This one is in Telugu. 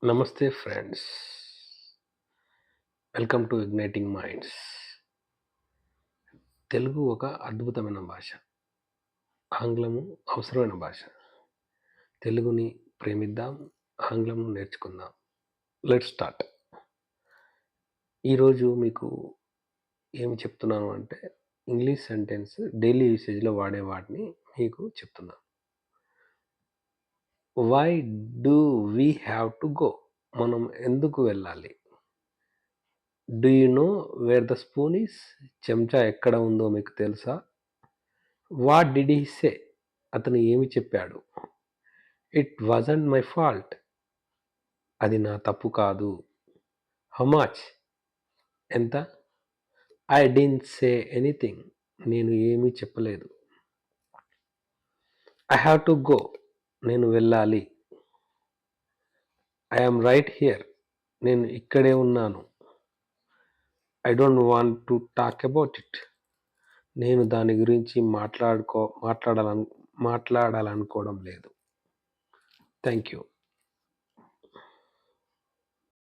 నమస్తే friends. Welcome to igniting minds. Telugu ఒక అద్భుతమైన భాష. ఆంగ్లము అవసరమైన భాష. తెలుగుని ప్రేమిద్దాం, ఆంగ్లంను నేర్చుకుందాం. Let's start. ఈరోజు మీకు ఏమి చెప్తున్నాను అంటే, ఇంగ్లీష్ సెంటెన్స్ డైలీ యూసేజ్‌లో వాడే వాటిని మీకు చెప్తున్నాను. Why do we have to go? మనం ఎందుకు వెళ్ళాలి? Do you know where the spoon is? చెంచా ఎక్కడ ఉందో మీకు తెలుసా? What did he say? అతను ఏమి చెప్పాడు? It wasn't my fault. అది నా తప్పు కాదు. How much? ఎంత? I didn't say anything. నేను ఏమీ చెప్పలేదు. I have to go. నేను వెళ్ళాలి. I am right here. నేను ఇక్కడే ఉన్నాను. I don't want to talk about it. నేను దాని గురించి మాట్లాడాలనుకోవడం లేదు. Thank you.